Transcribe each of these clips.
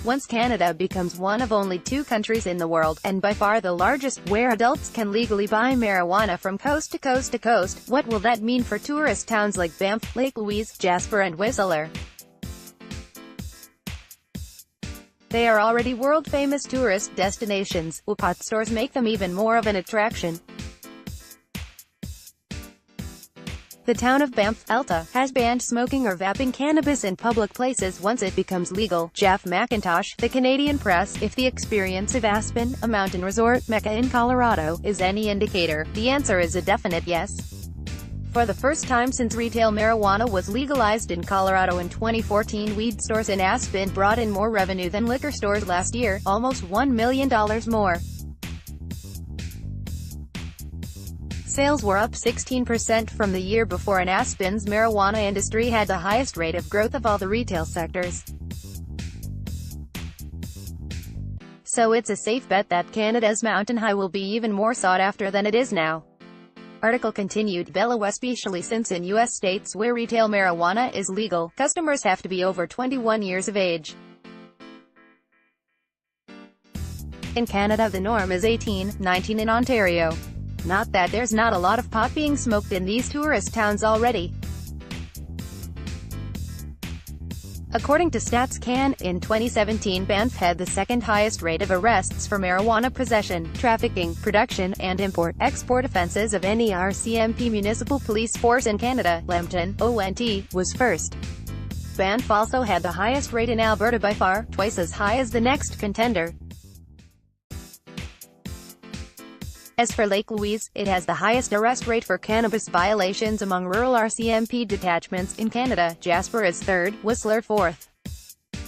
Once Canada becomes one of only 2 countries in the world, and by far the largest, where adults can legally buy marijuana from coast to coast to coast, what will that mean for tourist towns like Banff, Lake Louise, Jasper and Whistler? They are already world-famous tourist destinations. Will pot stores make them even more of an attraction? The town of Banff, Alta, has banned smoking or vaping cannabis in public places once it becomes legal. Jeff McIntosh, the Canadian Press. If the experience of Aspen, a mountain resort mecca in Colorado, is any indicator, the answer is a definite yes. For the first time since retail marijuana was legalized in Colorado in 2014, weed stores in Aspen brought in more revenue than liquor stores last year, almost $1 million more. Sales were up 16% from the year before, and Aspen's marijuana industry had the highest rate of growth of all the retail sectors. So it's a safe bet that Canada's Mountain High will be even more sought after than it is now. Article continued. Bella, especially since in U.S. states where retail marijuana is legal, customers have to be over 21 years of age. In Canada the norm is 18, 19 in Ontario. Not that there's not a lot of pot being smoked in these tourist towns already. According to StatsCan, in 2017 Banff had the second highest rate of arrests for marijuana possession, trafficking, production, and import-export offences of any RCMP municipal police force in Canada. Lambton, ONT, was first. Banff also had the highest rate in Alberta by far, twice as high as the next contender. As for Lake Louise, it has the highest arrest rate for cannabis violations among rural RCMP detachments in Canada. Jasper is third, Whistler fourth.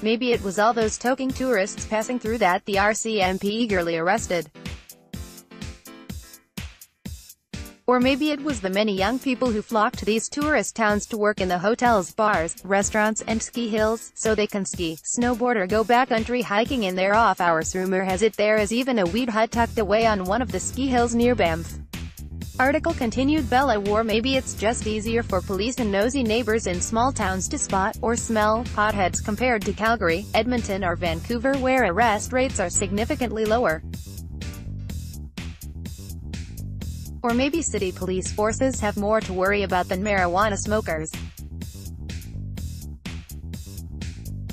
Maybe it was all those toking tourists passing through that the RCMP eagerly arrested. Or maybe it was the many young people who flocked to these tourist towns to work in the hotels, bars, restaurants, and ski hills, so they can ski, snowboard or go backcountry hiking in their off-hours. Rumor has it there is even a weed hut tucked away on one of the ski hills near Banff. Article continued. Bella War. Maybe it's just easier for police and nosy neighbors in small towns to spot, or smell, potheads compared to Calgary, Edmonton or Vancouver, where arrest rates are significantly lower. Or maybe city police forces have more to worry about than marijuana smokers.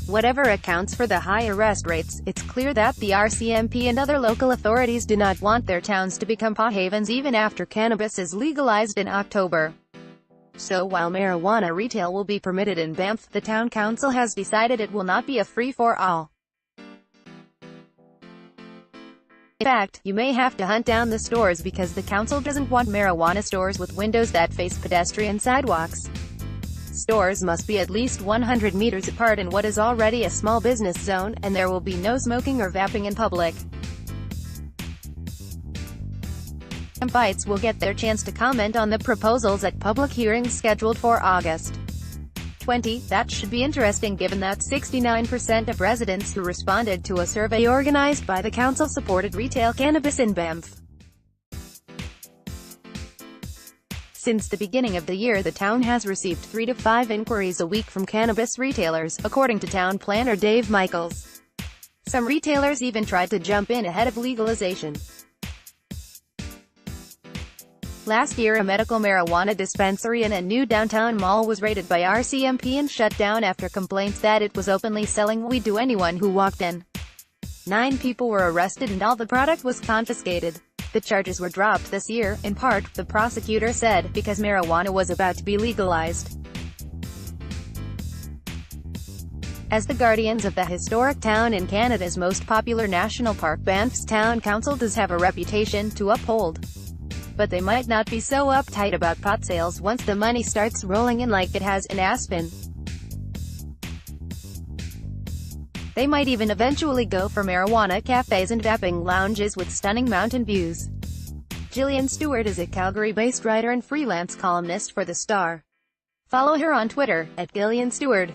Whatever accounts for the high arrest rates, it's clear that the RCMP and other local authorities do not want their towns to become pot havens even after cannabis is legalized in October. So while marijuana retail will be permitted in Banff, the town council has decided it will not be a free-for-all. In fact, you may have to hunt down the stores because the council doesn't want marijuana stores with windows that face pedestrian sidewalks. Stores must be at least 100 meters apart in what is already a small business zone, and there will be no smoking or vaping in public. Banffites will get their chance to comment on the proposals at public hearings scheduled for August 20. That should be interesting given that 69% of residents who responded to a survey organized by the council supported retail cannabis in Banff. Since the beginning of the year, the town has received 3 to 5 inquiries a week from cannabis retailers, according to town planner Dave Michaels. Some retailers even tried to jump in ahead of legalization. Last year, a medical marijuana dispensary in a new downtown mall was raided by RCMP and shut down after complaints that it was openly selling weed to anyone who walked in. 9 people were arrested and all the product was confiscated. The charges were dropped this year, in part, the prosecutor said, because marijuana was about to be legalized. As the guardians of the historic town in Canada's most popular national park, Banff's town council does have a reputation to uphold. But they might not be so uptight about pot sales once the money starts rolling in like it has in Aspen. They might even eventually go for marijuana cafes and vaping lounges with stunning mountain views. Gillian Stewart is a Calgary-based writer and freelance columnist for The Star. Follow her on Twitter, @GillianStewart.